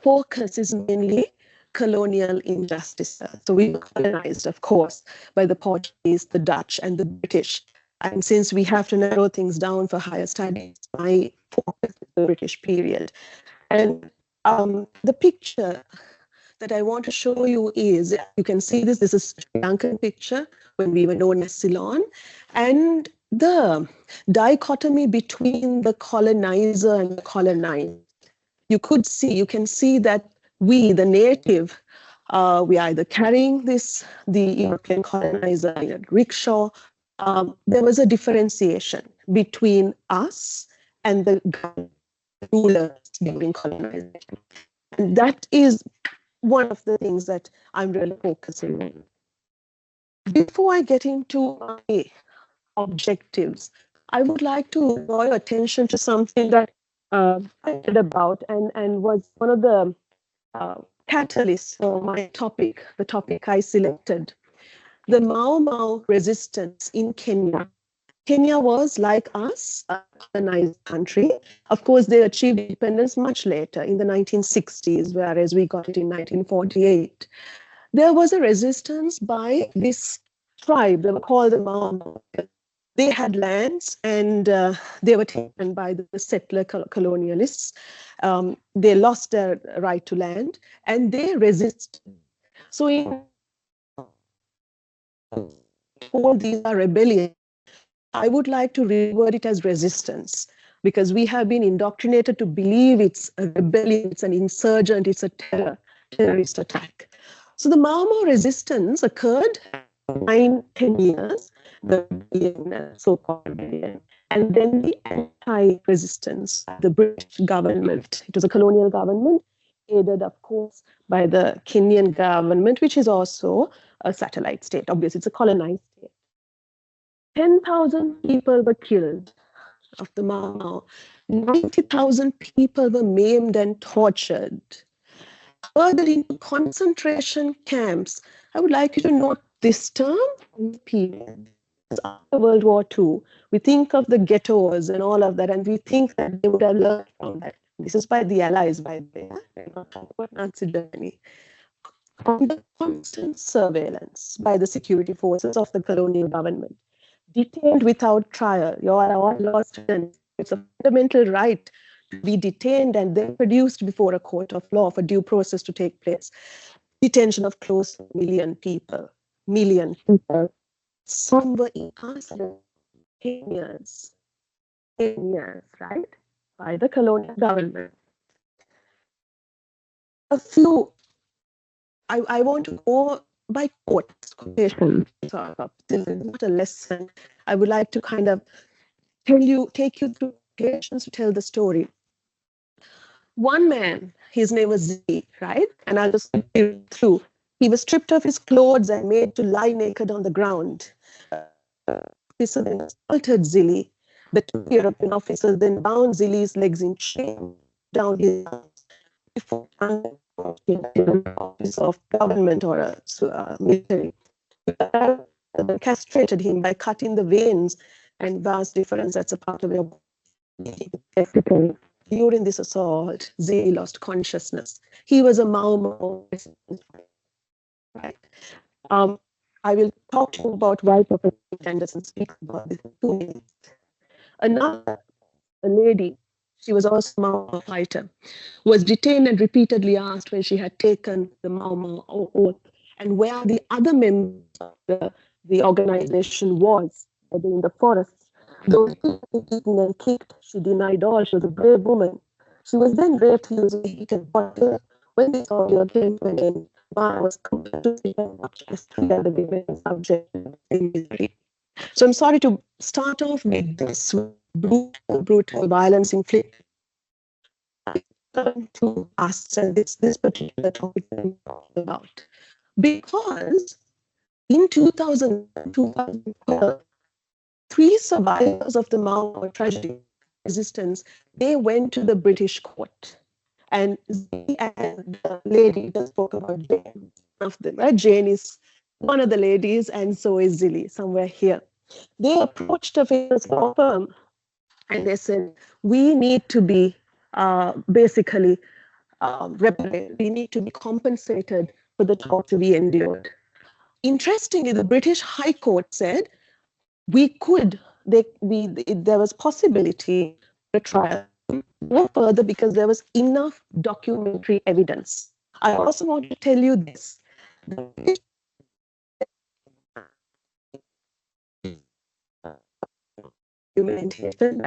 focus is mainly colonial injustices. So we were colonized, of course, by the Portuguese, the Dutch, and the British. And since we have to narrow things down for higher studies, my focus is the British period. And the picture that I want to show you is, you can see this is a Sri Lankan picture when we were known as Ceylon. And the dichotomy between the colonizer and the colonized. You can see that we, the native, we are either carrying the European colonizer in a rickshaw. There was a differentiation between us and the rulers during colonization. And that is one of the things that I'm really focusing on. Before I get into my objectives, I would like to draw your attention to something that I read about and was one of the catalysts for my topic, the topic I selected. The Mau Mau resistance in Kenya. Kenya was, like us, a colonized country. Of course, they achieved independence much later, in the 1960s, whereas we got it in 1948. There was a resistance by this tribe, they were called the Mau Mau. They had lands and they were taken by the settler colonialists. They lost their right to land and they resisted. So all these are rebellions. I would like to reword it as resistance, because we have been indoctrinated to believe it's a rebellion, it's an insurgent, it's a terrorist attack. So the Mau Mau resistance occurred 9-10 years, the so-called rebellion, and then the anti-resistance, the British government. It was a colonial government, aided, of course, by the Kenyan government, which is also a satellite state. Obviously, it's a colonized state. 10,000 people were killed of the Mau Mau. 90,000 people were maimed and tortured. Further into concentration camps. I would like you to note this term in the period. After World War II, we think of the ghettos and all of that, and we think that they would have learned from that. This is by the Allies, by the way. We're not talking about Nazi Germany. Under constant surveillance by the security forces of the colonial government, detained without trial. You are all law students. It's a fundamental right to be detained and then produced before a court of law for due process to take place. Detention of close to 1 million people. Million people. Some were incarcerated 10 years. 10 years, right? By the colonial government. A few, I want to go by quotes, quotation. This is not a lesson. I would like to kind of take you through quotations to tell the story. One man, his name was Z, right? And I'll just read through. He was stripped of his clothes and made to lie naked on the ground. Officer then assaulted Zili. The 2 European officers then bound Zili's legs in chains down his arms before office of government or a military. Castrated him by cutting the veins and vas deferens, that's a part of your body. During this assault, Zee lost consciousness. He was a Mau Mau. Right? I will talk to you about why Professor Anderson speaks about this in 2 minutes. Another, a lady, she was also a Mau Mau fighter, was detained and repeatedly asked when she had taken the Mau Mau oath and where the other members of the organization was, in the forest. Those beaten and kicked, she denied all. She was a brave woman. She was then raped using heated water. When this ordeal came to an end, Ma was compelled to speak and watch as 3 other women subject to misery. So I'm sorry to start off with this brutal violence inflicted to us and this particular topic that I'm talking about. Because in 2012, 3 survivors of the Mau Mau tragedy resistance, they went to the British court. And the lady just spoke about Jane. Of them, right? Jane is one of the ladies, and so is Zilly, somewhere here. They approached a famous law firm and they said, we need to be basically we need to be compensated for the torture we endured. Interestingly, the British High Court said there was possibility for a trial go further because there was enough documentary evidence. I also want to tell you this. Documentation,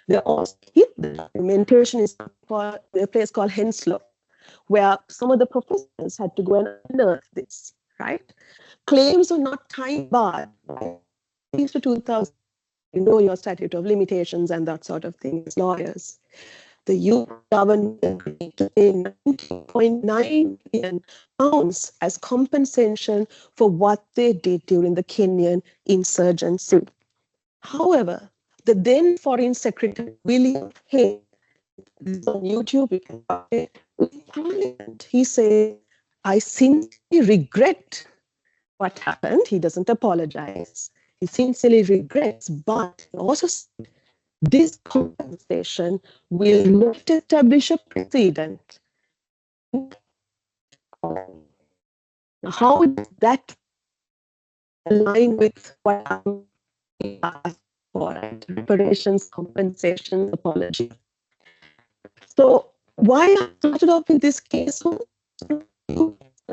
they also hit the documentation is for a place called Henslow, where some of the professors had to go and unearth this, right? Claims are not time barred, right? To 2000, you know your statute of limitations and that sort of thing as lawyers. The UK government agreed to pay £19.9 million as compensation for what they did during the Kenyan insurgency. However, the then Foreign Secretary William Hague, this is on YouTube, you can find it, in Parliament, he said, I sincerely regret what happened. He doesn't apologize. He sincerely regrets, but he also said, this compensation will not establish a precedent. How does that align with what I'm asked for? Reparations, compensation, apology. So why I started off with this case? That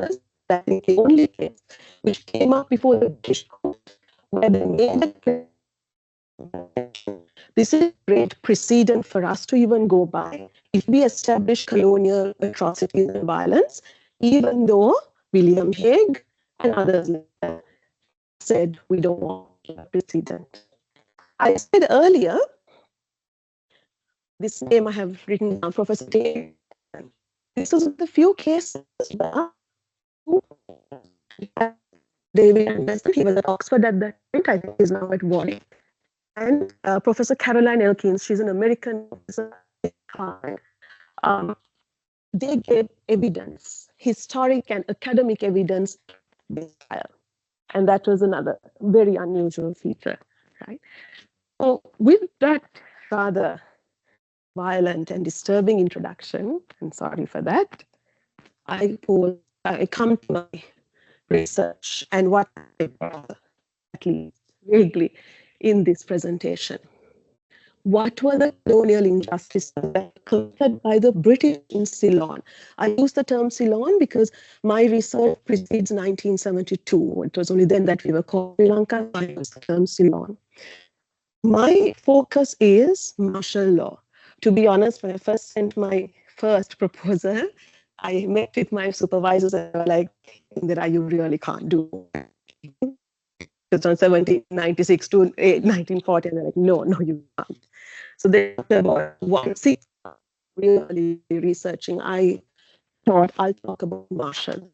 is the only case which came up before the British court, where they made a this is a great precedent for us to even go by if we establish colonial atrocities and violence, even though William Hague and others said we don't want a precedent. I said earlier, this name I have written down, Professor David. This is the few cases where David Anderson, he was at Oxford at that point, I think he's now at Warwick. And Professor Caroline Elkins, she's an American professor. They gave evidence, historic and academic evidence, this trial. And that was another very unusual feature, right? So with that rather violent and disturbing introduction, and sorry for that, I come to my research and what I brought, at least vaguely, in this presentation. What were the colonial injustices that were committed by the British in Ceylon? I use the term Ceylon because my research precedes 1972. It was only then that we were called Sri Lanka. I use the term Ceylon. My focus is martial law. To be honest, when I first sent my first proposal, I met with my supervisors and they were like, that you really can't do. It's on 1796 to 1940, and they're like, no, you can't. So they talked about 1/6 really researching. I thought I'll talk about martial,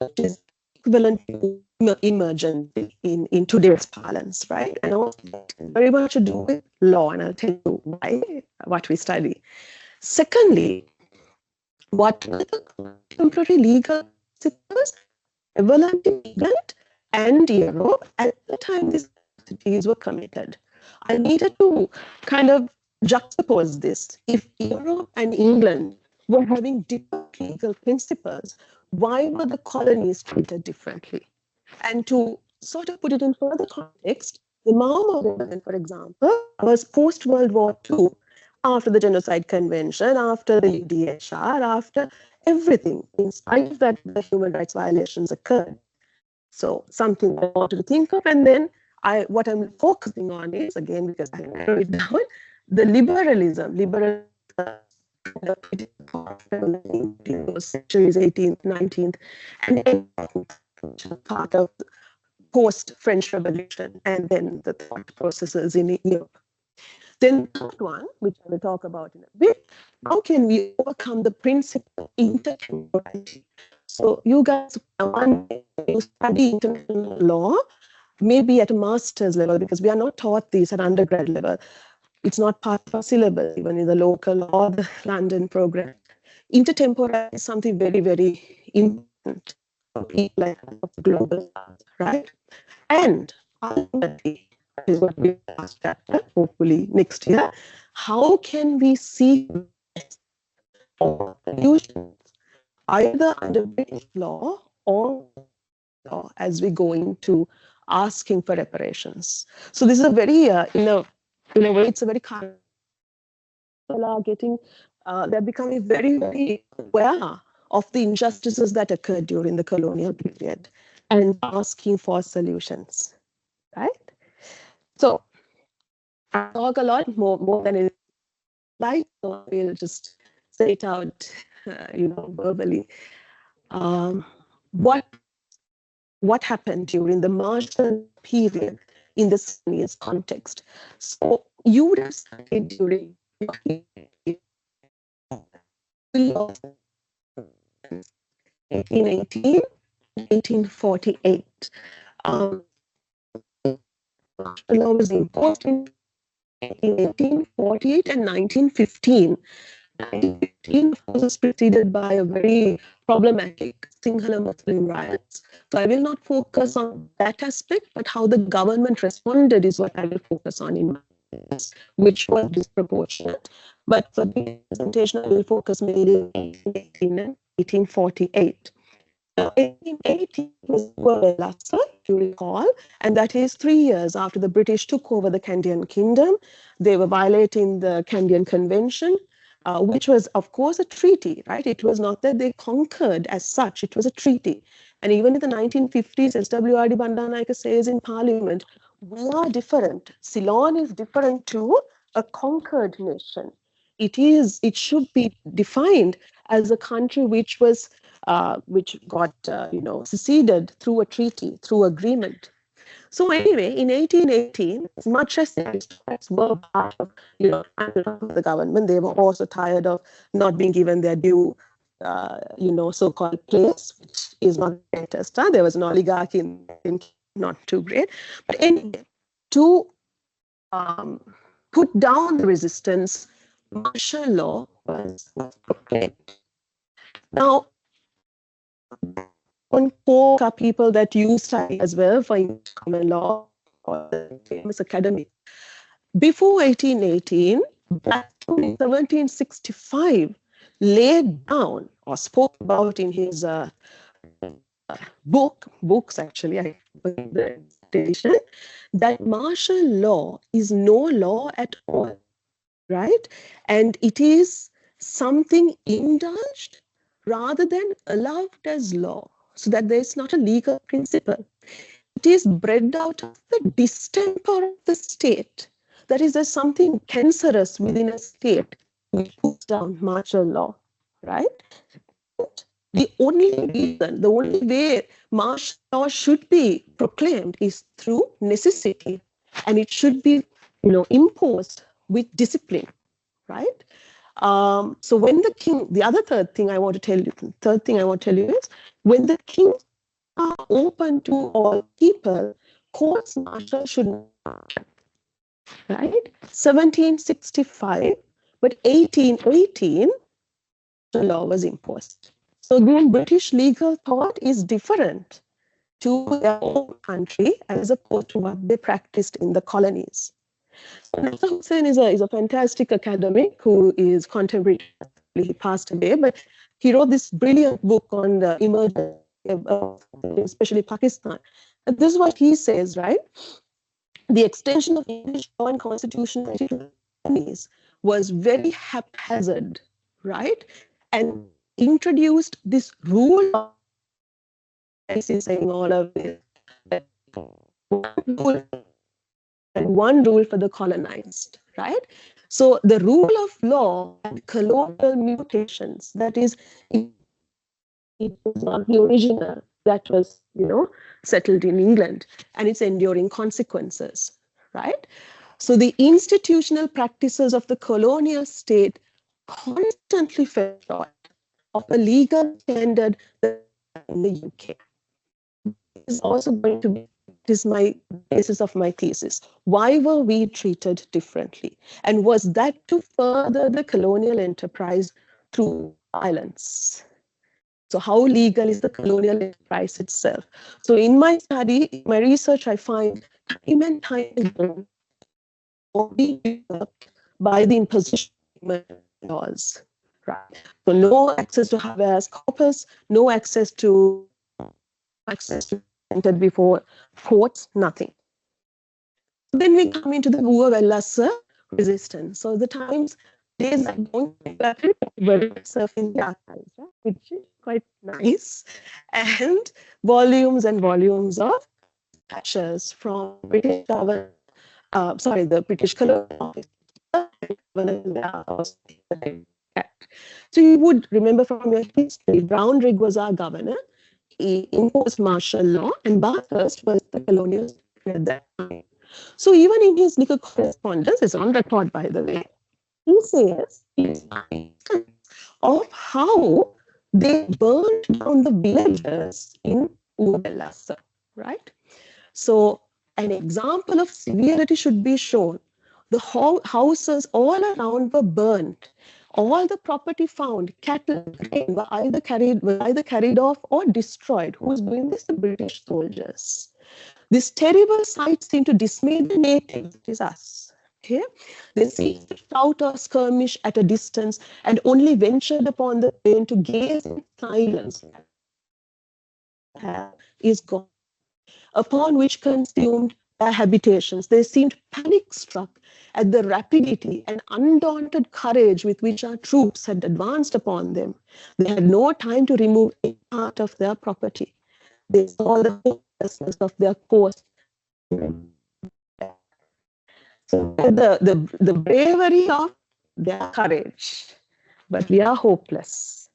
which is equivalent to emergency in today's parlance, right? And also very much to do with law, and I'll tell you why, what we study. Secondly, what were the contemporary legal principles prevalent in England and Europe at the time these atrocities were committed? I needed to kind of juxtapose this. If Europe and England were having different legal principles, why were the colonies treated differently? And to sort of put it in further context, the Mao Rebellion, for example, was post-World War II, after the Genocide Convention, after the UDHR, after everything. In spite of that, the human rights violations occurred. So something I wanted to think of. And then what I'm focusing on is, again, because I narrowed it down, the liberalism, in those centuries, 18th, 19th, and part of post-French Revolution, and then the thought processes in Europe. Then the third one, which I will talk about in a bit, how can we overcome the principle of intertemporality? So you guys, one day you study international law, maybe at a master's level, because we are not taught this at undergrad level. It's not part of our syllabus, even in the local or the London program. Intertemporality is something very, very important for people like the global south, right? And ultimately, that is what we asked chapter, hopefully next year. How can we see for solutions, either under British law or law, as we go into asking for reparations. So this is a very, in a way, it's a very kind. People are getting, they're becoming very, very aware of the injustices that occurred during the colonial period and asking for solutions, right? So I talk a lot more than it like, so we'll just say it out, verbally. Um, what what happened during the martial period in the Sudanese context? So you would have studied during 1818, 1948. Law was imposed in 1948 and 1915. 1915, of course, was preceded by a very problematic Sinhala Muslim riots. So I will not focus on that aspect, but how the government responded is what I will focus on in my class, which was disproportionate. But for the presentation, I will focus mainly on 1818 and 1848. 1880 was Lhasa, if you recall, and that is 3 years after the British took over the Kandyan Kingdom. They were violating the Kandyan Convention, which was, of course, a treaty, right? It was not that they conquered as such, it was a treaty. And even in the 1950s, SWRD Bandaranaike says in Parliament, we are different. Ceylon is different to a conquered nation. It should be defined as a country which got seceded through a treaty, through agreement. So anyway, in 1818, as much as the aristocrats were part of the government, they were also tired of not being given their due, so-called place, which is not the greatest. There was an oligarchy in not too great, but anyway, to put down the resistance, martial law was proclaimed. Now, on four people that you study as well for common law or the famous academy. Before 1818, Blackstone in 1765 laid down or spoke about in his books actually, I forget the edition, that martial law is no law at all, right? And it is something indulged rather than allowed as law, so that there's not a legal principle. It is bred out of the distemper of the state. That is, there's something cancerous within a state which puts down martial law, right? The only reason, the only way martial law should be proclaimed is through necessity, and it should be, imposed with discipline, right? So when the king, third thing I want to tell you is, when the king are open to all people, courts martial should not, right? 1765, but 1818, the law was imposed. So again, British legal thought is different to their own country as opposed to what they practiced in the colonies. Nasser Hussain is a fantastic academic who is contemporary. He passed away, but he wrote this brilliant book on the emergence, especially Pakistan. And this is what he says, right? The extension of English law and constitution was very haphazard, right? And introduced this rule of saying all of this, and one rule for the colonized, right? So the rule of law and colonial mutations, that is, it was not the original that was, settled in England, and its enduring consequences, right? So the institutional practices of the colonial state constantly fell short of a legal standard in the UK. This is also going to be, this is my basis of my thesis. Why were we treated differently? And was that to further the colonial enterprise through violence? So how legal is the colonial enterprise itself? So in my study, in my research, I find time and time again by the imposition of laws, right? So no access to habeas corpus, no access to entered before courts, nothing. Then we come into the Vuavellasa resistance. So the Times days I don't very surfing the archives, right? Which is quite nice, and volumes of dispatches from British government. The British colonial office. So you would remember from your history, Brownrigg was our governor. He imposed martial law, and Bathurst was the colonial at that time. So even in his little correspondence, it's on record, by the way, he says of how they burned down the villages in Uvellasa, right? So an example of severity should be shown. The houses all around were burnt. All the property found, cattle, grain, were either carried off or destroyed. Who was doing this? The British soldiers. This terrible sight seemed to dismay the natives. It is us. Okay? They ceased to shout or skirmish at a distance and only ventured upon the plain to gaze in silence. Is gone. Upon which consumed their habitations. They seemed panic-struck at the rapidity and undaunted courage with which our troops had advanced upon them. They had no time to remove any part of their property. They saw the hopelessness of their course. So the bravery of their courage, but we are hopeless.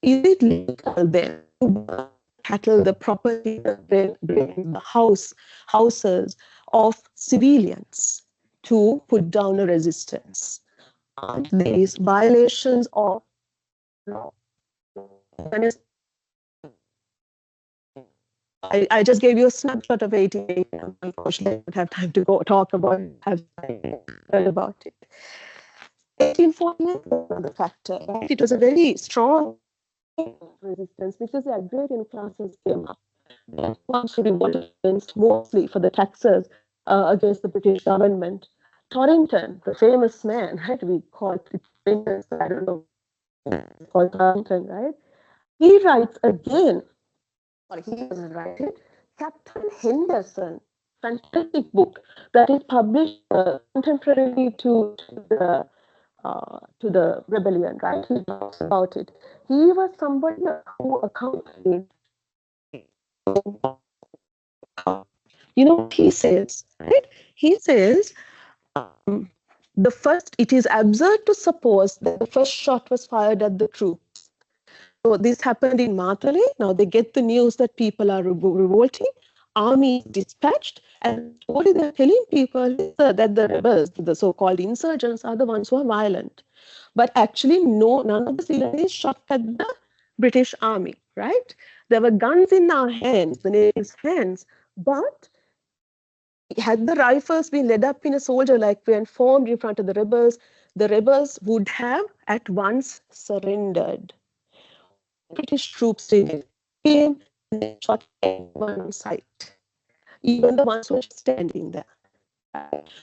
Is it legal then to cattle, the property, the houses of civilians to put down a resistance? Aren't these violations of law? I just gave you a snapshot of 1880. Unfortunately, I don't have time to go talk about it. Have heard about it. 1848 was another factor, right? It was a very strong resistance because the agrarian classes came up. Once revolted mostly for the taxes against the British government. Torrington, the famous man, right? We call it famous, I don't know, called Torrington, right? He writes again, or he doesn't write it, Captain Henderson, fantastic book that is published contemporarily to the rebellion, right? He talks about it. He was somebody who accompanied. You know what he says, right? He says, it is absurd to suppose that the first shot was fired at the troops. So this happened in Matale. Now they get the news that people are revolting. Army is dispatched, and what they're telling people is that the rebels, the so-called insurgents, are the ones who are violent. But actually, none of the civilians shot at the British army, right? There were guns in our hands, the natives' hands, but had the rifles been led up in a soldier like way and formed in front of the rebels would have at once surrendered. British troops did came and shot everyone on sight, even the ones who were standing there.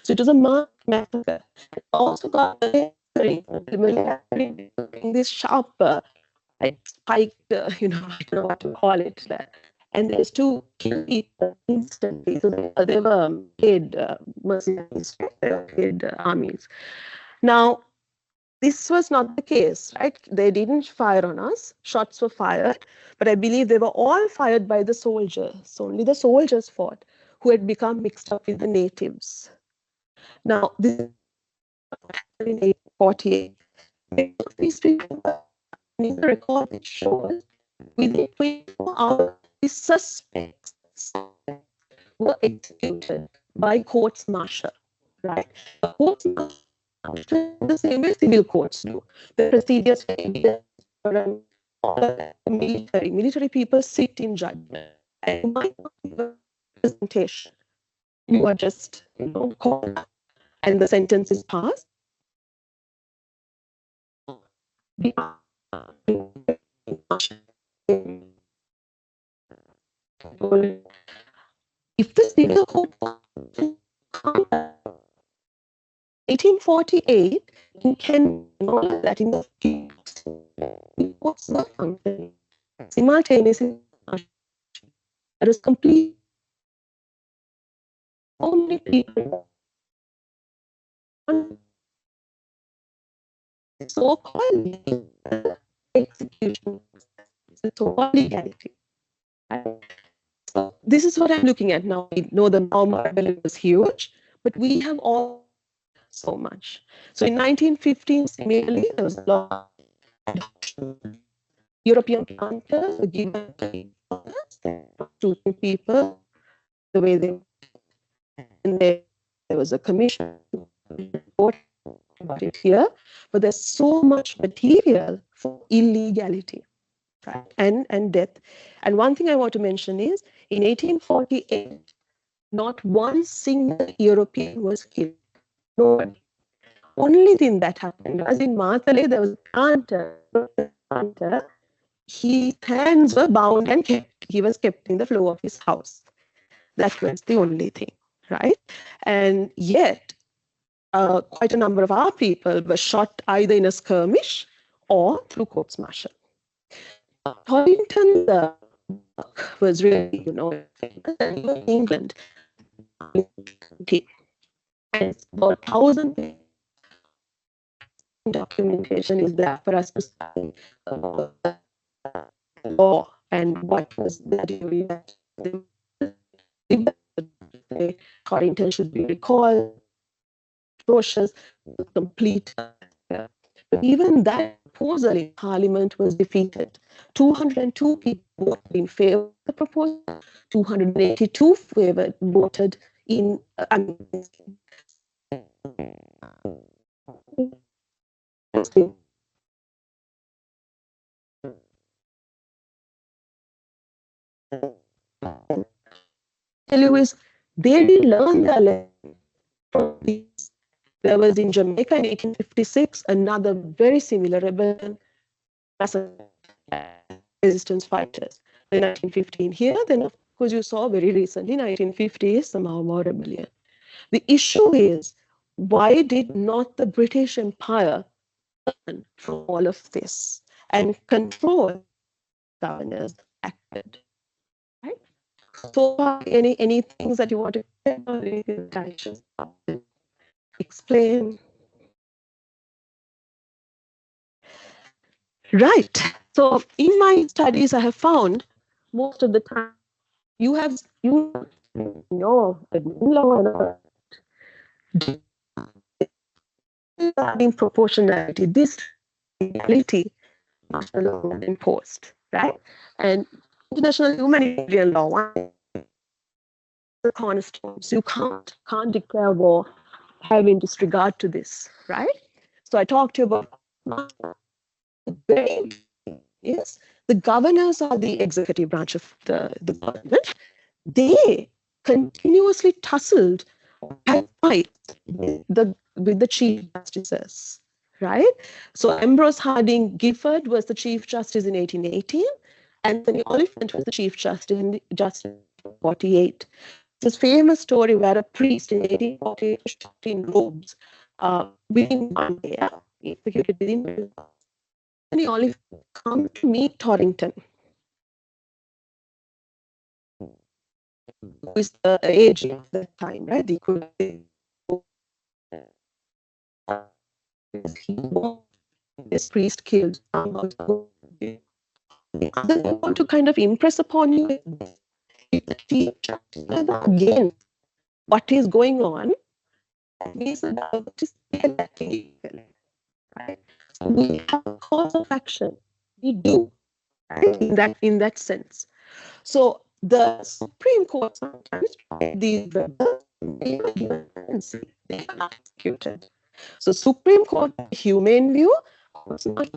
So it was a massacre. It also got the military in this sharp, spiked, I don't know what to call it. And there's to kill people instantly. So they were paid mercenaries, they were paid armies. Now, this was not the case, right? They didn't fire on us. Shots were fired, but I believe they were all fired by the soldiers. So only the soldiers fought, who had become mixed up with the natives. Now, this is in 1848. These people in the record that shows within 24 hours, the suspects were executed by courts martial, right? The courts martial the same way civil courts do. The procedures military people sit in judgment, and you might not give a presentation. You are just, called up, and the sentence is passed. If the civil court 1848, you can know that in the courts were functioning simultaneously. There was complete. So many people. So-called execution, so-called legality. So this is what I'm looking at now. We know the Malmo rebellion was huge, but we have all so much. So in 1915, similarly, there was a lot of European planters were given shooting people the way they, and there was a commission report about it here, but there's so much material for illegality, right? And death. And one thing I want to mention is in 1848, not one single European was killed. Nobody. Only thing that happened was in Matale, there was a planter. His hands were bound and he was kept in the floor of his house. That was the only thing, right? And yet, quite a number of our people were shot either in a skirmish or through courts martial. Torrington's work was really, famous in England. And about 1,000 documentation is there for us to study about the law and what was the theory that Torrington should be recalled, atrocious, complete. But even that proposal in Parliament was defeated. 202 people voted in favor of the proposal, 282 voted in against. Tell you is they didn't learn their lesson from this. There was in Jamaica in 1856 another very similar rebellion, resistance fighters. In 1915 here, then of course you saw very recently, 1950s, the Malmo rebellion. The issue is, why did not the British Empire learn from all of this and control governors acted? Right? So far, any things that you want to explain? Right. So in my studies, I have found most of the time you know regarding proportionality, this reality martial law was imposed, right? And international humanitarian law, one of the cornerstones, you can't declare war having disregard to this, right? So I talked to you about very, yes, the governors are the executive branch of the government. They continuously tussled and fight with the chief justices, right? So Ambrose Harding Gifford was the chief justice in 1818. Anthony Oliphant was the chief justice in 1848. This famous story where a priest in 1848 shot in robes within one day, executed within. Anthony Oliphant come to meet Torrington, who is the age of that time, right? They could this priest killed. They want to kind of impress upon you again what is going on. Means right? So we have a cause of action. We do, right? In that sense. So the Supreme Court sometimes these rebels, they are not executed. So Supreme Court, humane view, was not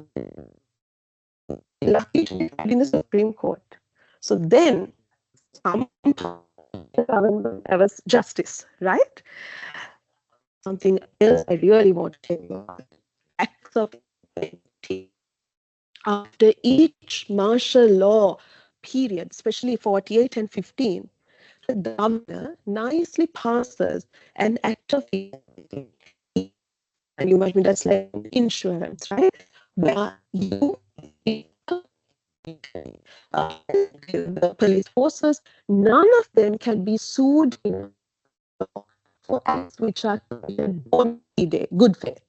lucky to be in the Supreme Court. So then some government was justice, right? Something else I really want to tell you about. Acts of after each martial law period, especially 48 and 15, the governor nicely passes an act of and you might be just like insurance, right? Where you the police forces, none of them can be sued for acts which are considered good faith.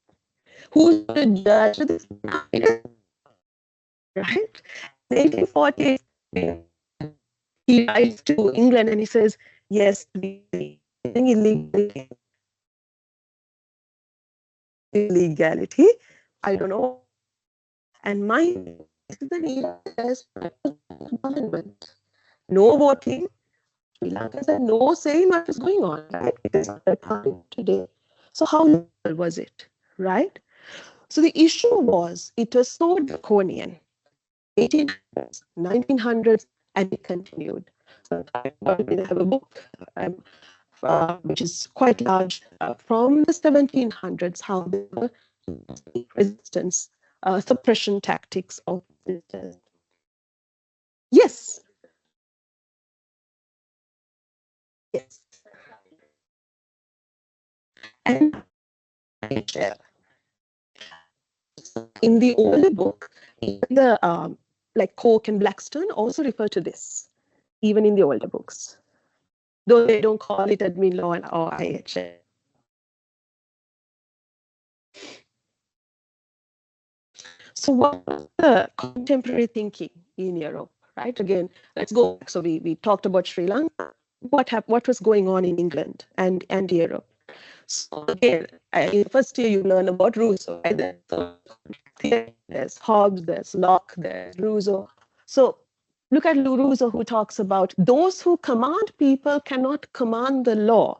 Who's the judge of this? Right? In 1840, he writes to England and he says, yes, illegality. I don't know. And this is an era government. No voting. Sri Lanka said no saying what is going on, right? It is not time today. So how was it, right? So the issue was, it was so draconian. 1800s, 1900s, and it continued. So I have a book which is quite large from the 1700s, how there were resistance, suppression tactics of resistance. Yes. Yes. And in the older book, the like Coke and Blackstone also refer to this, even in the older books, though they don't call it admin law or IHL. So what was the contemporary thinking in Europe, right? Again, let's go back. So we talked about Sri Lanka. What was going on in England and Europe? So again, in the first year you learn about Rousseau. Right? There's Hobbes, there's Locke, there's Rousseau. So look at Rousseau, who talks about those who command people cannot command the law.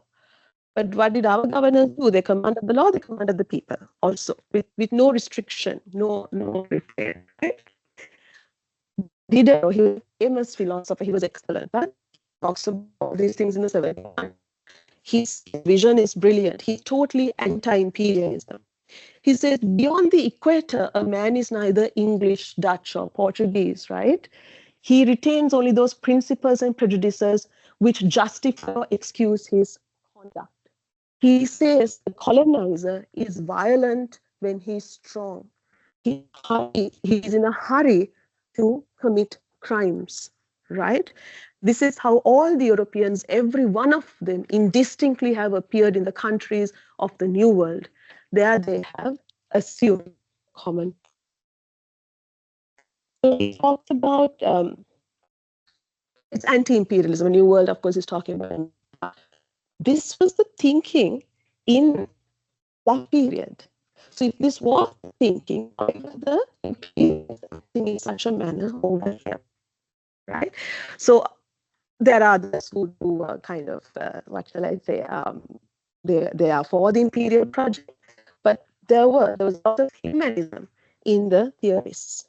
But what did our governors do? They commanded the law, they commanded the people also, with no restriction, no restraint. Right? Diderot, he was a famous philosopher, he was excellent, but talks about these things in the 70s. His vision is brilliant. He's totally anti-imperialism. He says, beyond the equator, a man is neither English, Dutch, or Portuguese, right? He retains only those principles and prejudices which justify or excuse his conduct. He says the colonizer is violent when he's strong. He's in a hurry to commit crimes, right? This is how all the Europeans, every one of them, indistinctly have appeared in the countries of the New World. There they have assumed common. So we talked about it's anti-imperialism. New World, of course, is talking about. This was the thinking in that period. So if this was thinking, the thinking in such a manner over here, right? So there are others who do kind of what shall I say? They are for the imperial project, but there was a lot of humanism in the theorists.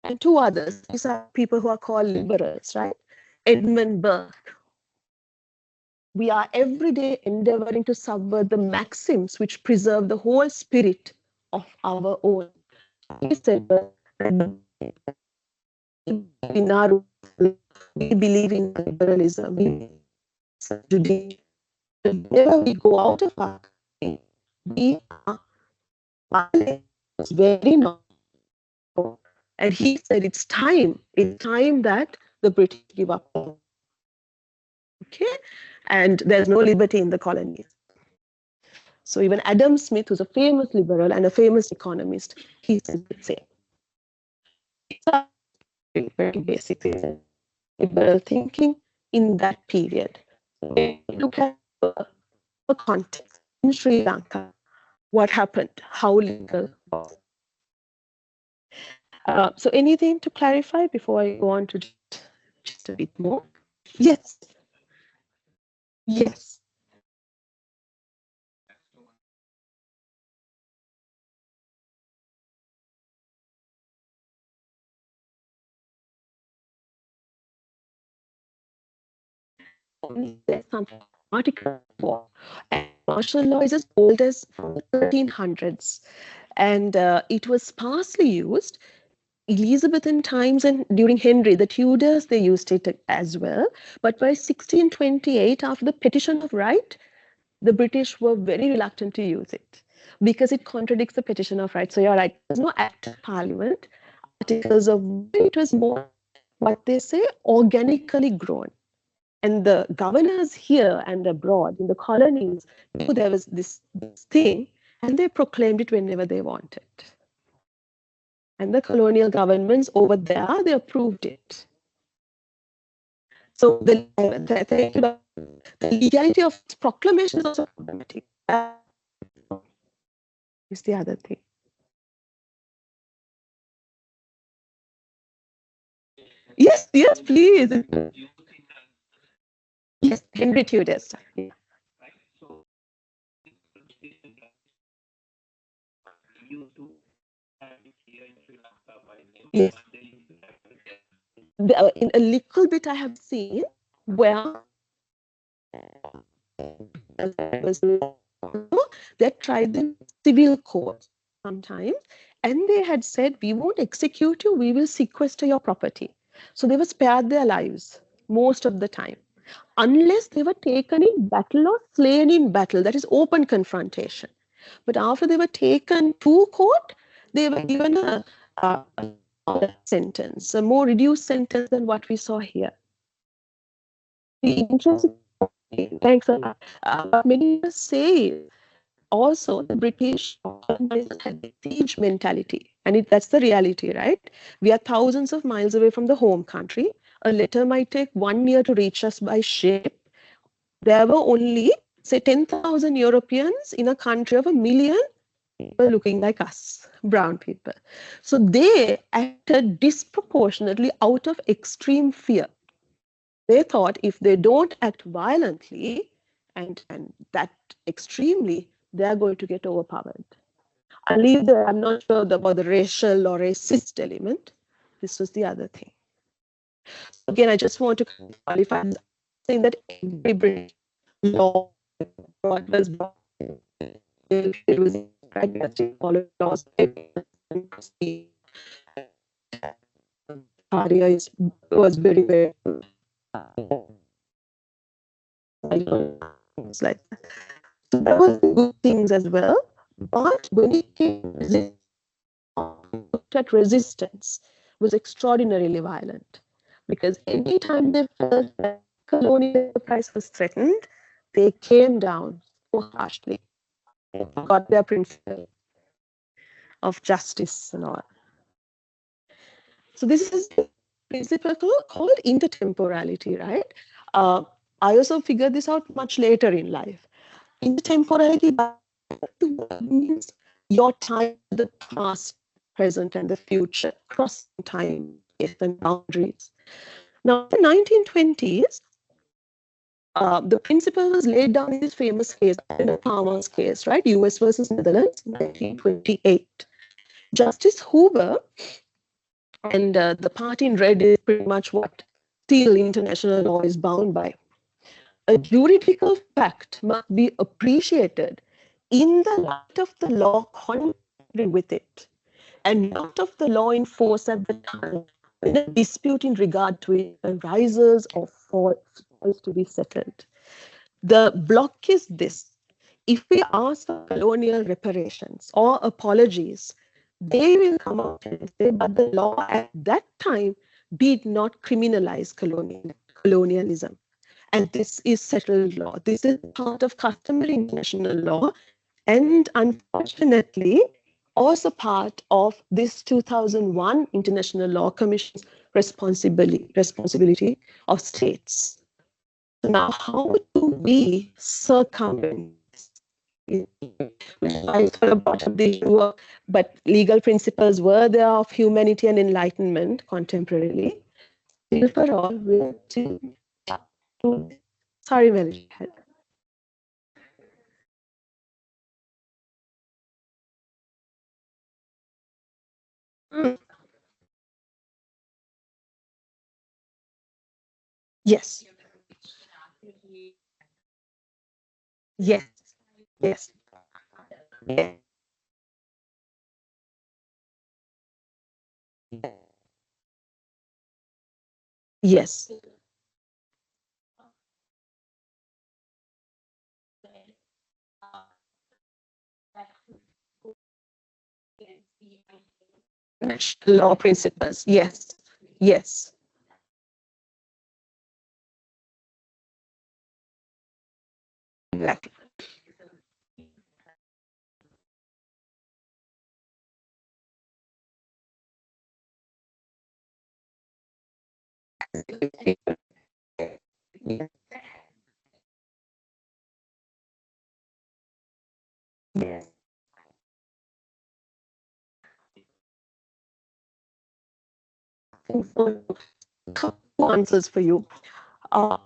And two others, these are people who are called liberals, right? Edmund Burke. We are every day endeavoring to subvert the maxims which preserve the whole spirit of our own. He said we believe in liberalism. Today, whenever we go out of our country, we are very normal. And he said it's time that the British give up. Okay, and there's no liberty in the colonies. So even Adam Smith, who's a famous liberal and a famous economist, he said the same. It's very basic liberal thinking in that period. Look at the context in Sri Lanka. What happened? How legal was it? So anything to clarify before I go on to just a bit more? Yes. Yes. There's some article for, and martial law is as old as from the 1300s, and it was sparsely used. Elizabethan times and during Henry, the Tudors, they used it as well. But by 1628, after the Petition of Right, the British were very reluctant to use it because it contradicts the Petition of Right. So you're right, there's no act of parliament. Articles of it was more what they say, organically grown. And the governors here and abroad in the colonies knew there was this thing, and they proclaimed it whenever they wanted. And the colonial governments over there, they approved it. So the legality of its proclamation is also problematic. Is the other thing. Yes, yes, please. Yes, Henry Tudor's. Yeah. Yes. In a little bit, I have seen where they tried the civil court sometimes, and they had said, "We won't execute you, we will sequester your property." So they were spared their lives most of the time, unless they were taken in battle or slain in battle. That is open confrontation. But after they were taken to court, they were given a sentence, a more reduced sentence than what we saw here. The interesting, thanks a lot. What many say also the British colonizers had the siege mentality, and that's the reality, right? We are thousands of miles away from the home country. A letter might take 1 year to reach us by ship. There were only, say, 10,000 Europeans in a country of 1 million people looking like us, brown people. So they acted disproportionately out of extreme fear. They thought if they don't act violently and that extremely, they're going to get overpowered. I'll leave there. I'm not sure about the racial or racist element. This was the other thing. Again, I just want to qualify saying that every British law was brought, it was pragmatic, follow laws. Was very, very things like that. So there was good things as well. But when it came to resistance, was extraordinarily violent, because anytime they felt that colonial enterprise was threatened, they came down so harshly, got their principle of justice and all. So this is the principle called intertemporality, right? I also figured this out much later in life. Intertemporality means your time, the past, present, and the future, crossing time, space, and boundaries. Now, in the 1920s, the principle was laid down in this famous case, the Palmer's case, right? US versus Netherlands, 1928. Justice Hoover, and the part in red is pretty much what still international law is bound by. A juridical fact must be appreciated in the light of the law connected with it, and not of the law in force at the time when a dispute in regard to it arises or falls to be settled. The block is this: if we ask for colonial reparations or apologies, they will come out and say, but the law at that time did not criminalize colonialism. And this is settled law. This is part of customary international law. And unfortunately, also part of this 2001 International Law Commission's responsibility of states. So now, how do we circumvent this? I thought about the issue, but legal principles were there of humanity and enlightenment contemporarily. Still, for all, we're to sorry, Melody. Mm. Yes, yes, yes, yes, yes. Law principles. Yes, yes. Exactly. Yeah. Yeah. So, couple answers for you.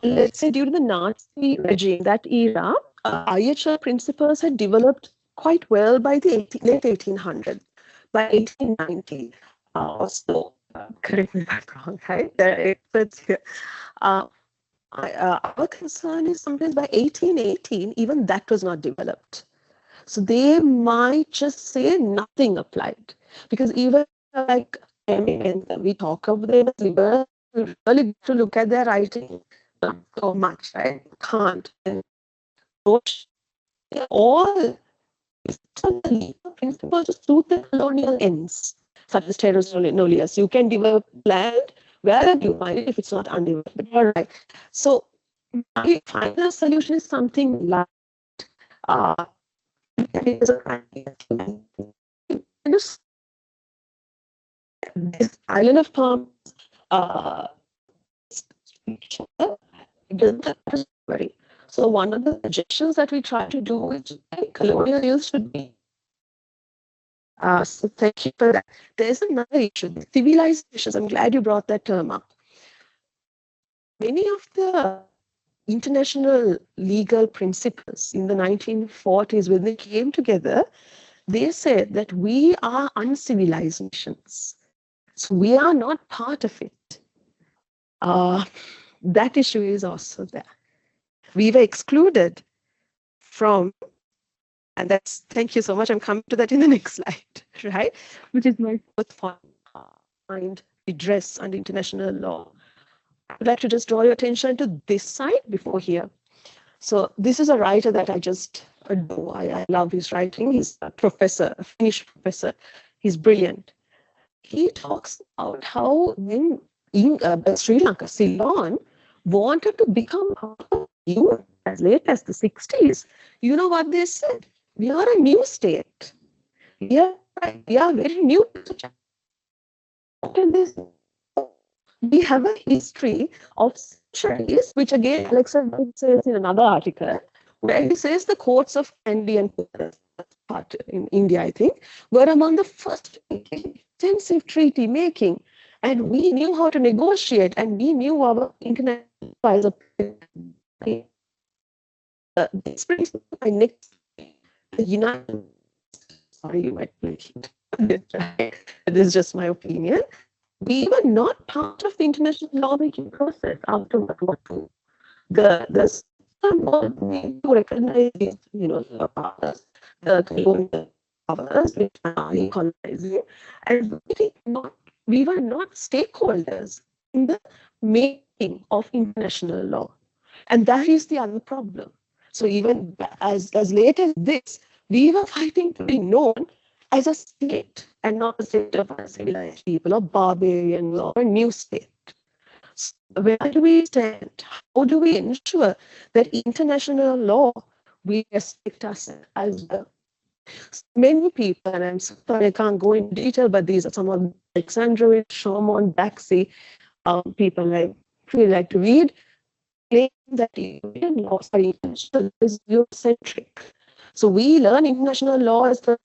Let's say during the Nazi regime, that era, IHR principles had developed quite well by the late 1800s. By 1890, so correct me if I'm wrong, right? There are experts here. Uh, our concern is sometimes by 1818, even that was not developed. So they might just say nothing applied. Because even like when we talk of them as liberals, we really get to look at their writing, not so much, right? Can't. And Roche, they're all on the legal principle to suit the colonial ends, such as terrace nullius. You can develop land wherever you find it if it's not undeveloped. All right. So my final solution is something like uh, this island of palm uh, worry. So one of the suggestions that we try to do with colonial use should be so thank you for that. There's another issue, civilizations. I'm glad you brought that term up. Many of the international legal principles in the 1940s, when they came together, they said that we are uncivilized nations. So we are not part of it. That issue is also there. We were excluded from, and that's, thank you so much. I'm coming to that in the next slide, right? Which is my fourth point, find redress under international law. I'd like to just draw your attention to this side before here. So this is a writer that I just adore. I love his writing. He's a professor, a Finnish professor. He's brilliant. He talks about how when Sri Lanka, Ceylon, wanted to become part of EU as late as the 60s. You know what they said? We are a new state. We are very new to Japan. We have a history of centuries, which again Alexander says in another article, where he says the courts of Kandy and part in India, I think, were among the first extensive treaty making. And we knew how to negotiate, and we knew our international advisor. This brings me to my next, the United. Sorry, you might like it. This is just my opinion. We were not part of the international lawmaking process after World War II. The system was made to recognize these, the powers, the colonial powers which are colonizing, and we were not stakeholders in the making of international law. And that is the other problem. So even as late as this, we were fighting to be known as a state and not a state of uncivilized people or barbarians or a new state. So where do we stand? How do we ensure that international law we respect us as well? Many people, and I'm sorry I can't go into detail, but these are some of Alexandrovich, Shomon, Baxi, people I really like to read, claim that Indian law, international is Eurocentric. So we learn international law as the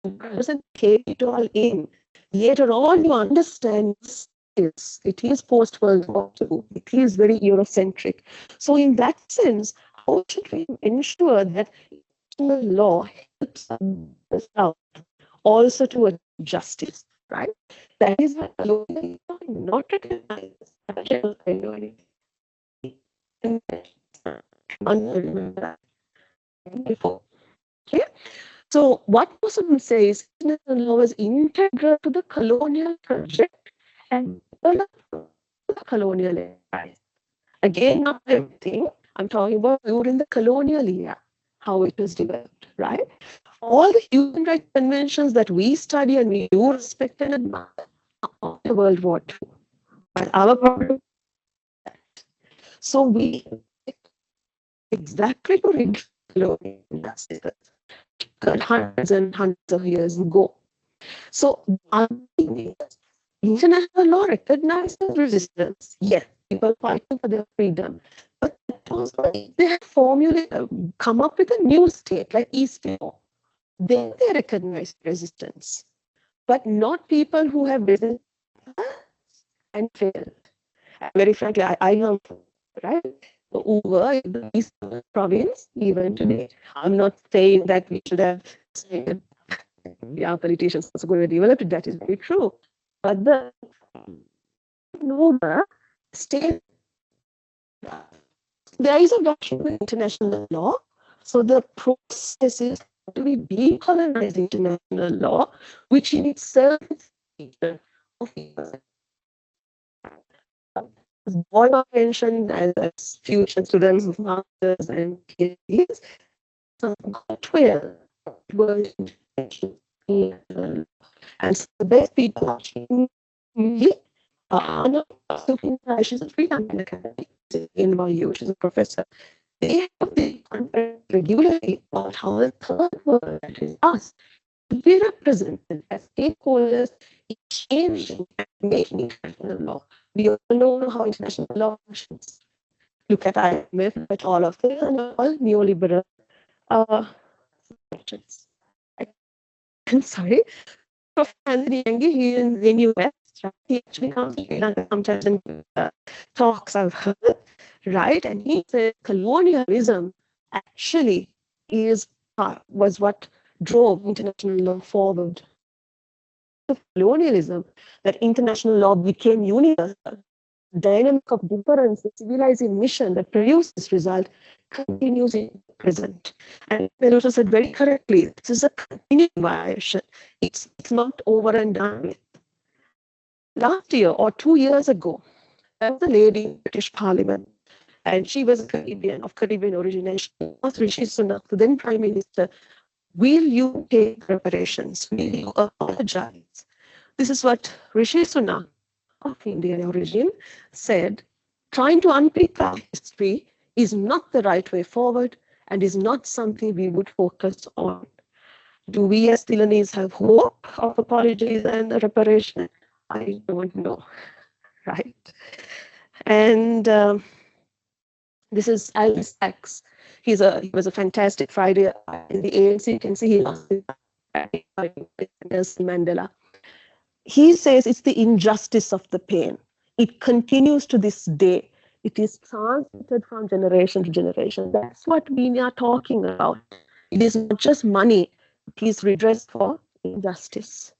doesn't carry it all in. Later on, you understand it is post World War II. It is very Eurocentric. So in that sense, how should we ensure that international law helps us out also to a justice, right? That is what not recognized before. Okay? So what Muslim says international law is integral to the colonial project and the colonial empire. Again, not everything. I'm talking about during the colonial era, how it was developed, right? All the human rights conventions that we study and we do respect and admire after World War II. But our problem is that. So we exactly to colonial injustices occurred hundreds and hundreds of years ago. So ultimately, international law recognizes resistance. Yes, people fighting for their freedom. But also, if they have come up with a new state like East Timor, then they recognize resistance. But not people who have resisted and failed. And very frankly, I am right. Over the East province, even today. I'm not saying that we should have said, yeah, politicians also going to develop it. That is very true. But the Nova state, there is a doctrine of international law. So the process is to be decolonized international law, which in itself is as Boyle mentioned, as future students of masters and PhDs, 12 was and so the best people watching me are not Sophie she's a freelance academic in NYU, which is a professor. They have the conference regularly about how the third world, that is us, we represented as stakeholders in changing and making international law. We all know how international law functions. Look at IMF, at all of them, and all neoliberal functions. I'm sorry. Prof. Anthony Yang, he is in US, right? He actually comes to Sri Lanka sometimes and talks I've heard, right? And he said colonialism actually is was what drove international law forward. Of colonialism, that international law became universal. Dynamic of difference, the civilizing mission that produced this result continues in the present. And Peluso said very correctly, this is a continuing violation. It's not over and done with. Last year or 2 years ago, there was a lady in the British Parliament, and she was Caribbean, of Caribbean origin, and she asked Rishi Sunak, the then Prime Minister, will you take reparations? Will you apologize? This is what Rishi Sunak, of Indian origin, said, trying to unpick our history is not the right way forward and is not something we would focus on. Do we as Ceylonese have hope of apologies and reparation? I don't know, right? And this is Alice Sachs. He was a fantastic Friday in the ANC. You can see he lost Nelson Mandela. He says it's the injustice of the pain. It continues to this day. It is transmitted from generation to generation. That's what we are talking about. It is not just money, it is redress for injustice.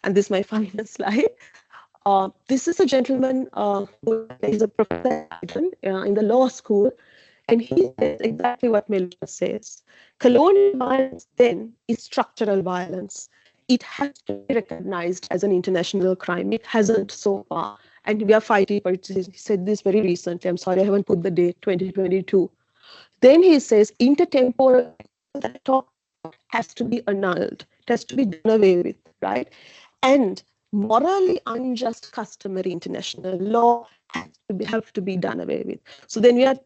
And this is my final slide. This is a gentleman who is a professor in the law school, and he says exactly what Miller says. Colonial violence then is structural violence. It has to be recognized as an international crime. It hasn't so far. And we are fighting for it. He said this very recently. I'm sorry, I haven't put the date, 2022. Then he says intertemporal that talk has to be annulled. It has to be done away with, right? And morally unjust customary international law have to be done away with. So then we are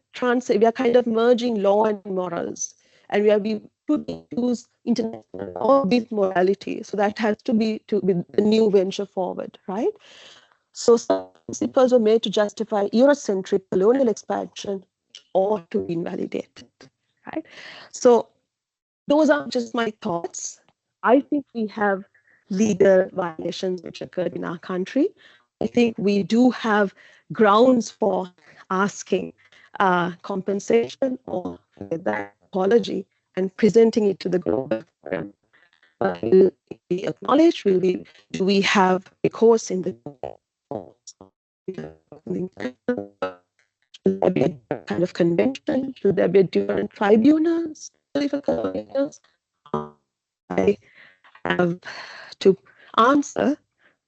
kind of merging law and morals, and we are putting use international law with morality. So that has to be the new venture forward, right? So some principles were made to justify Eurocentric colonial expansion or to be invalidated, right? So those are just my thoughts. I think we have legal violations which occurred in our country. I think we do have grounds for asking compensation or that apology and presenting it to the global forum. Will it be acknowledged? Do we have recourse in the should there be a kind of convention? Should there be different tribunals for colonials? I have to answer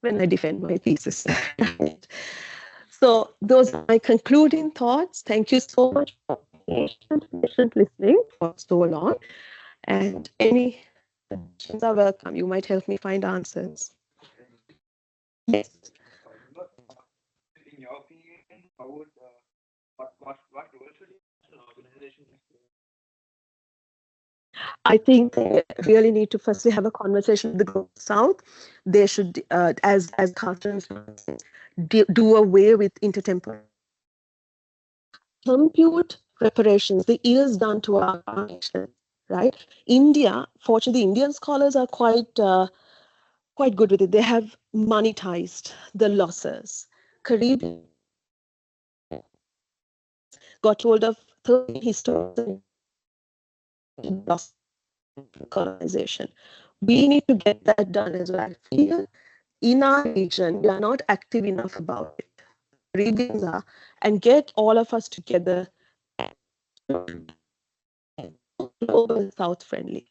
when I defend my thesis. So those are my concluding thoughts. Thank you so much for patient listening for so long. And any questions are welcome. You might help me find answers. Yes. In your opinion, how would what role should international organizations I think they really need to firstly have a conversation with the Global South. They should, as Carson do away with intertemporal. Compute reparations, the ills done to our nation, right? India, fortunately, Indian scholars are quite good with it. They have monetized the losses. Caribbean got hold of 13 historians lost colonization. We need to get that done as well. In our region, we are not active enough about it. Caribbeans are, and get all of us together, global South friendly.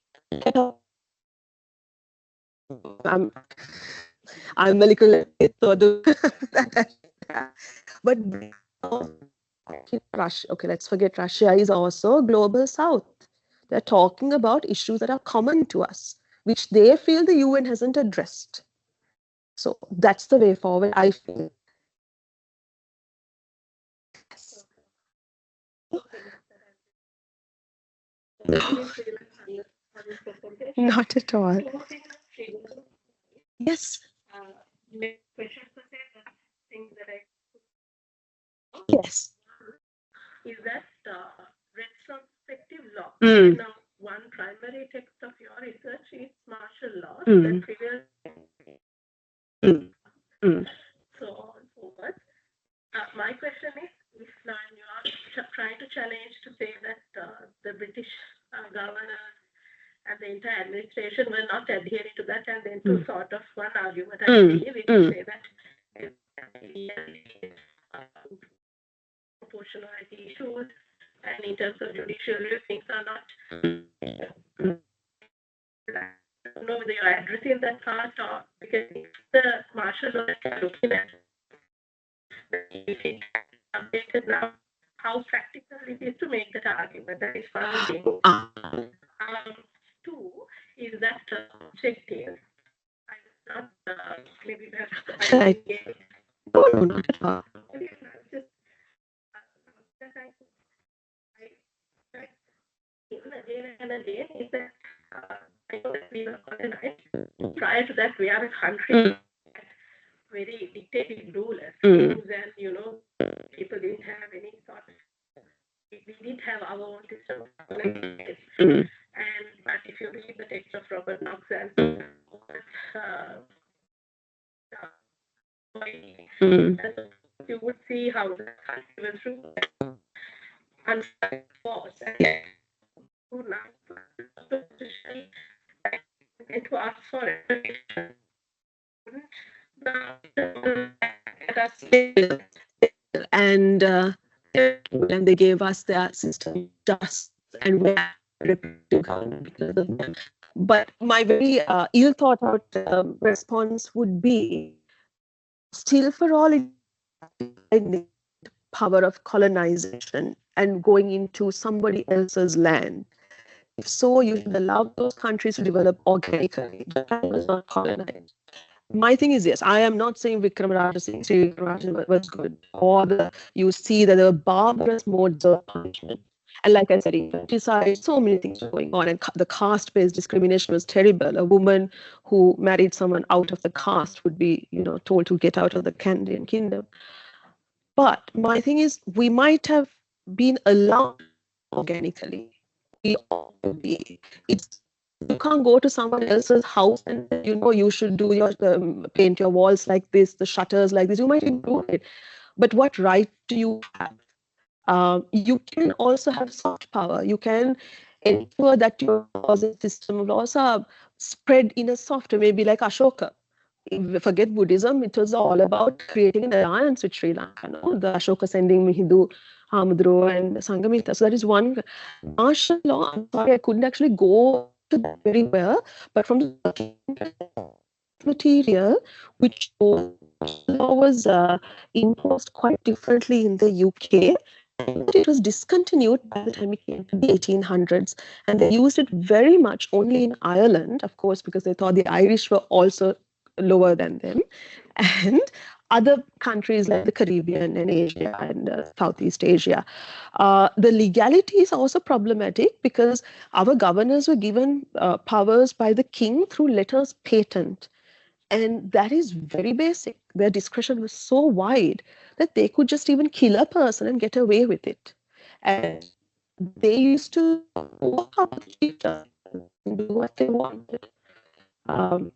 I'm, I'm a little late, so but Russia, okay, let's forget Russia is also global South. They're talking about issues that are common to us, which they feel the UN hasn't addressed. So that's the way forward, I feel. Not at all. Yes. Yes. Is that retrospective law? Now, one primary text of your research is martial law that prevails. So on forward. My question is, if now you are trying to challenge to say that the British governors and the entire administration were not adhering to that, and then to sort of one argument, I believe, we can say that proportionality issues, and in terms of judicial review, things are not. I don't know whether you're addressing that part or because the martial law that you're looking at updated now, how practical it is to make that argument. That is one thing. Two is that objective. I was not maybe perhaps I no, not at all. Just again and again is that I know that we were colonized. Prior to that, we are a country very dictative rulers, and people didn't have any sort of. We did have our own system of and but if you read the text of Robert Knox and you would see how the country was ruled and force and to ask for it. And they gave us their system just and we because of them. But my very ill thought out response would be still for all it power of colonization and going into somebody else's land. If so, you should allow those countries to develop organically. Japan was not colonized. My thing is, yes, I am not saying Vikram Sri Vikram was good, or you see that there were barbarous modes of punishment. And like I said, infanticide, so many things were going on, and the caste-based discrimination was terrible. A woman who married someone out of the caste would be, told to get out of the Candian kingdom. But my thing is, we might have been allowed organically. We ought to be. You can't go to someone else's house and you should do your paint your walls like this, the shutters like this. You might improve it, but what right do you have? You can also have soft power. You can ensure that your laws and system of laws are spread in a softer, maybe like Ashoka. Forget Buddhism, it was all about creating an alliance with Sri Lanka. No? The Ashoka sending Hindu Hamudro and Sangamita. So that is one martial law. I'm sorry, I couldn't actually go to that very well, but from the material, which law was imposed quite differently in the UK. It was discontinued by the time it came to the 1800s, and they used it very much only in Ireland, of course, because they thought the Irish were also lower than them. And other countries like the Caribbean and Asia and Southeast Asia. The legality is also problematic because our governors were given powers by the king through letters patent. And that is very basic. Their discretion was so wide that they could just even kill a person and get away with it. And they used to overpower the chief justice and do what they wanted. Um,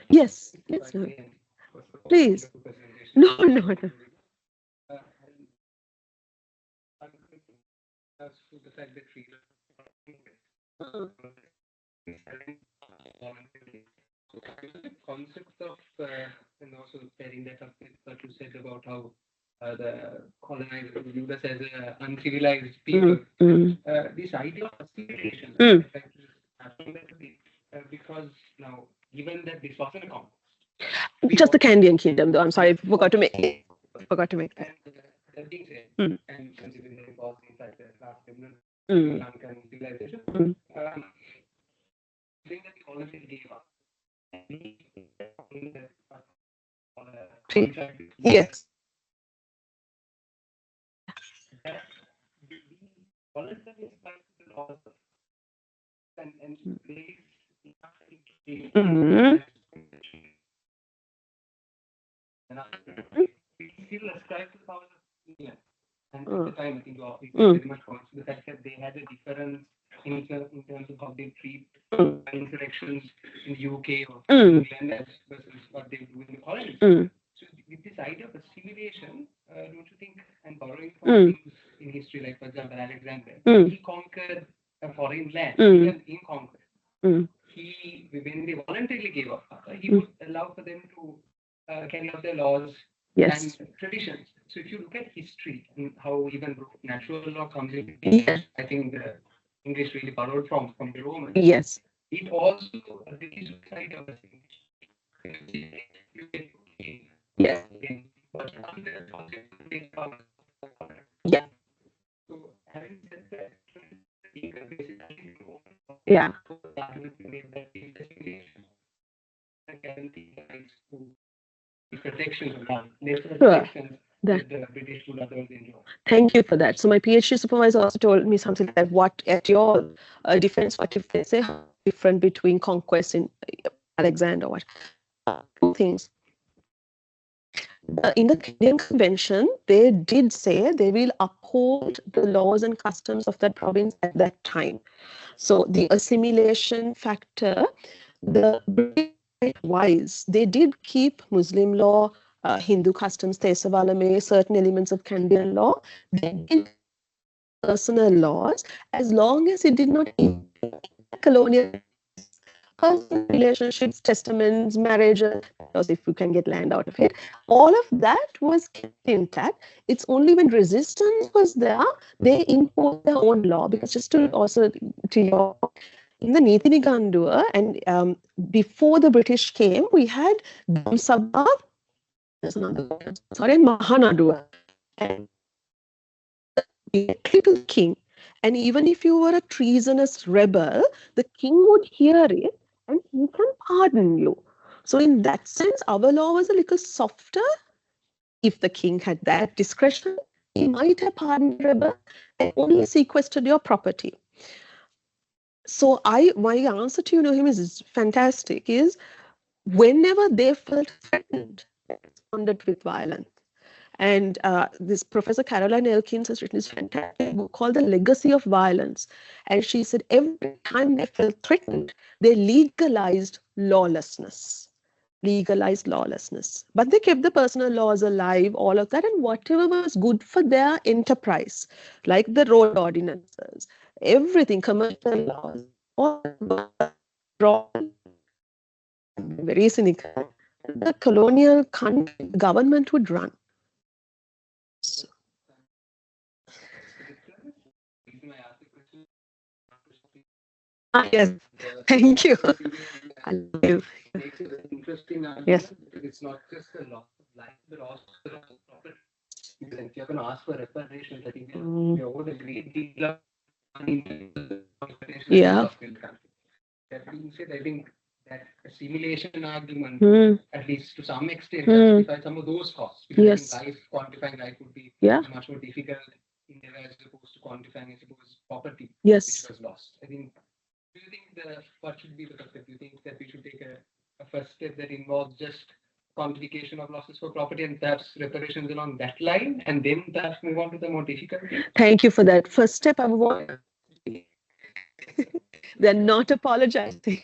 yes, yes, no. Please. No, no, no. Concept of and also pairing that up with what you said about how the colonizers viewed us as uncivilized people. This idea of assimilation, in fact, is happening that way, because now, given that this wasn't a conquest, just the Candian kingdom, though. I'm sorry, I forgot to make that. And that being said, and considering that it was in fact the last remnant Lankan civilization, saying that the colonial gave up. Yes. And we still ascribe to the powers of England. And at the time, I think it very much points to the fact that they had a difference in terms of how they treat insurrections in the UK or England as versus what they do in the colonies. So with this idea of assimilation, don't you think, and borrowing from things in history, like for example Alexander, he conquered a foreign land, even in conquest. He, when they voluntarily gave up power, he would allow for them to carry out their laws and traditions. So if you look at history and how even natural law comes into being, I think the English really borrowed from the Romans. Yes. It also released the idea of assimilation. Yes. But Yeah. so having said that, Yeah. Sure. That the British would otherwise enjoy. Thank you for that. So my PhD supervisor also told me something like, what at your defense, what if they say how different between conquest in Alexander? What two things? In the Canadian Convention, they did say they will uphold the laws and customs of that province at that time. So the assimilation factor, the British wise, they did keep Muslim law, Hindu customs, Tesavalame, certain elements of Canadian law. They did personal laws as long as it did not impact colonial personal relationships, testaments, marriages, because if you can get land out of it, all of that was kept intact. It's only when resistance was there, they imposed their own law. Because just to also to your in the Niti Nigandua and before the British came, we had Dam Sabha, there's another word, sorry, Mahanadua, and directly to the king. And even if you were a treasonous rebel, the king would hear it and he can pardon you. So in that sense, our law was a little softer. If the king had that discretion, he might have pardoned the rebel and only sequestered your property. So my answer to him is fantastic, is whenever they felt threatened, they responded with violence. And this Professor Caroline Elkins has written this fantastic book called The Legacy of Violence. And she said every time they felt threatened, they legalized lawlessness. Legalized lawlessness. But they kept the personal laws alive, all of that, and whatever was good for their enterprise, like the road ordinances, everything, commercial laws, all very cynical. The colonial country, government would run. Yes, thank you. I love you. Makes it an interesting argument. Yes. It's not just a loss of life, but also a loss of property. Because if you're going to ask for reparations, I think we owed a great deal of money Yeah. in the country. That being said, I think that assimilation argument, Hmm. at least to some extent, Hmm. justify some of those costs. Because Yes. I think quantifying life would be Yeah. much more difficult in there as opposed to quantifying, I suppose, property Yes. which was lost. I think. Do you think what should be the first step? Do you think that we should take a first step that involves just quantification of losses for property and perhaps reparations along that line, and then perhaps move on to the more difficult things? Thank you for that. First step, I want. They're not apologizing.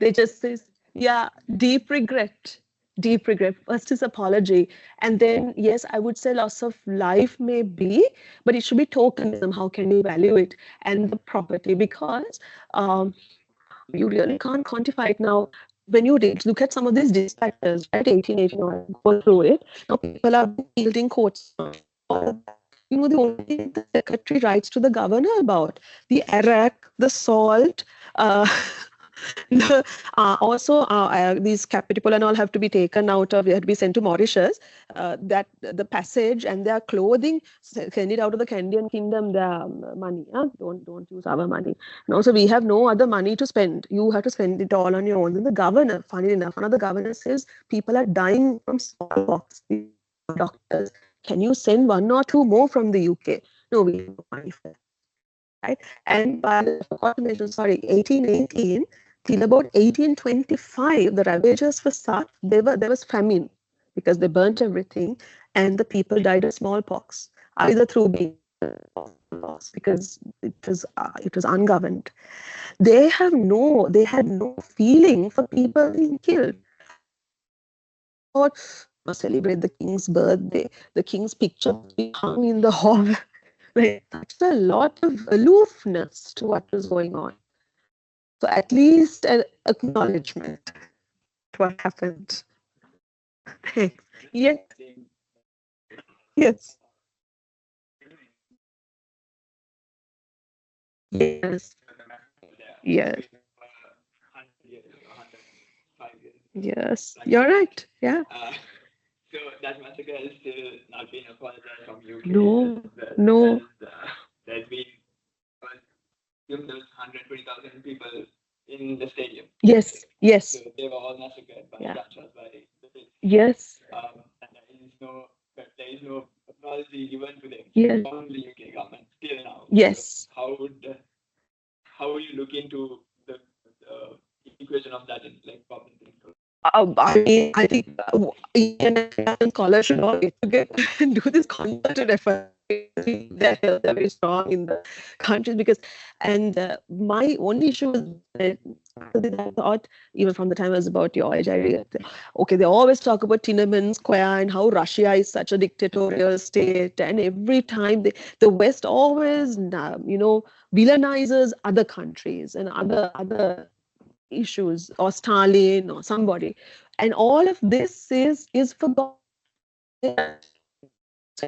They just says, yeah, deep regret. Deep regret. First is apology. And then, yes, I would say loss of life may be, but it should be tokenism. How can you value it? And the property, because you really can't quantify it now. When you look at some of these dispatches, right, 1881, go through it, now people are killed in courts. The only thing the secretary writes to the governor about the arak, the salt, uh, these capital and all have to be taken out of, they have to be sent to Mauritius. That the passage and their clothing, send it out of the Candian kingdom, their money. Don't use our money. And also, we have no other money to spend. You have to spend it all on your own. And the governor, funny enough, one of the governors says people are dying from smallpox. Doctors, can you send one or two more from the UK? No, we have no money for that. Right? And by the, I forgot to mention, sorry, 1818 till about 1825, the ravages were such, there was famine because they burnt everything, and the people died of smallpox, either through being lost because it was ungoverned. They had no feeling for people being killed. Thought, celebrate the king's birthday, the king's picture must be hung in the hall. Like, that's a lot of aloofness to what was going on. So at least an acknowledgement to what happened. Thanks. Yes. Yes. Yes. Yes. Yes. You're right. Yeah. So that massacre has still not been apologized from UK. No. No. There's been there was 120,000 people in the stadium. Yes. Yes. So they were all massacred by gunshots by the Brits. Yes. And there is no apology given to them Yes. from the UK government till now. Yes. So how will you look into the equation of that in like problem things? I mean, I think Indian and scholars should all get together and do this concerted effort. They're very strong in the countries because, and my only issue was that I thought, even from the time I was about your age, I realized, okay, they always talk about Tiananmen Square and how Russia is such a dictatorial state, and every time the West always, villainizes other countries and other issues, or Stalin or somebody, and all of this is forgotten. So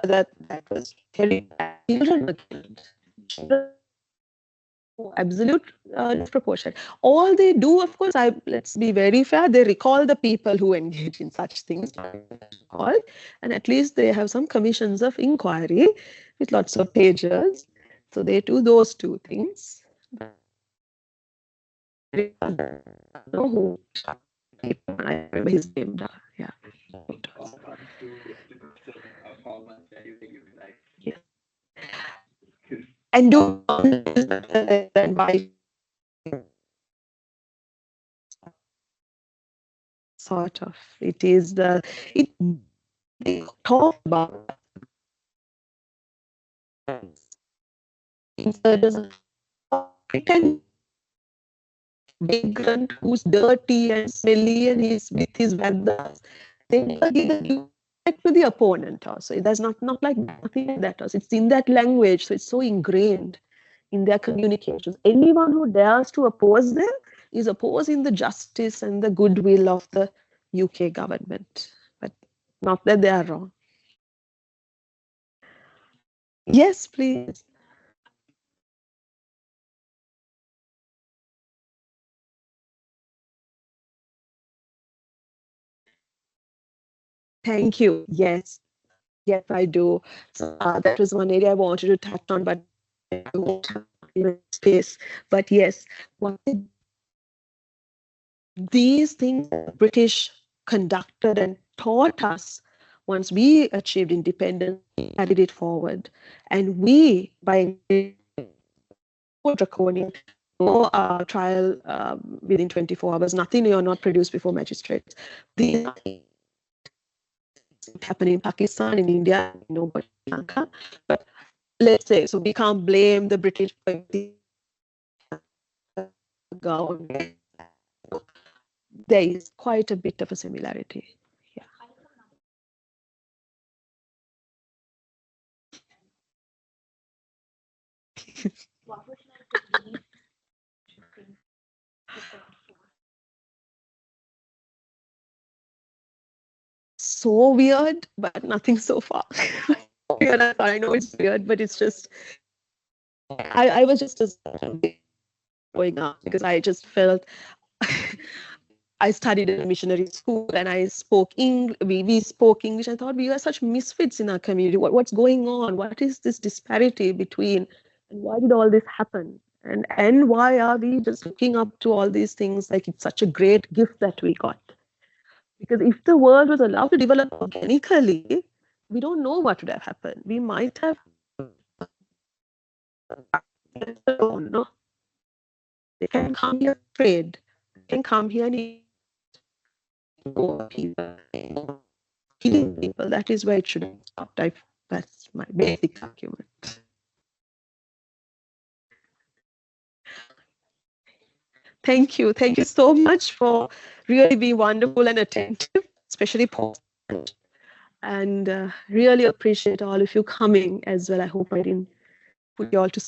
that was terrible. Children were killed. Children, absolute disproportion. All they do, of course, let's be very fair, they recall the people who engage in such things, and at least they have some commissions of inquiry with lots of pages. So they do those two things. I know who. I remember his name. Yeah. Yes. And do advice. Sort of. It is they talk about insurgents, pretend vagrant who's dirty and smelly and he's with his vendors. They never give the due respect to the opponent also. That's not like nothing like that also. It's in that language, so it's so ingrained in their communications. Anyone who dares to oppose them is opposing the justice and the goodwill of the UK government. But not that they are wrong. Yes, please. Thank you. Yes. Yes, I do. So, that was one area I wanted to touch on, but I won't have even space. But yes, what these things the British conducted and taught us, once we achieved independence, we carried it forward. And we, by draconian, no trial within 24 hours, nothing, you're not produced before magistrates. These happen in Pakistan, in India, but Lanka. But let's say, so we can't blame the British for the government. There is quite a bit of a similarity. Yeah. So weird, but nothing so far. Weird, I know it's weird, but it's just, I was just growing up because I just felt I studied in a missionary school and I spoke English. We spoke English. I thought we were such misfits in our community. What's going on? What is this disparity between, and why did all this happen? And why are we just looking up to all these things like it's such a great gift that we got? Because if the world was allowed to develop organically, we don't know what would have happened. We might have, no, they can come here trade, they can come here and people, killing people. That is where it should have stopped. That's my basic argument. Thank you. Thank you so much for really being wonderful and attentive, especially post. And really appreciate all of you coming as well. I hope I didn't put you all to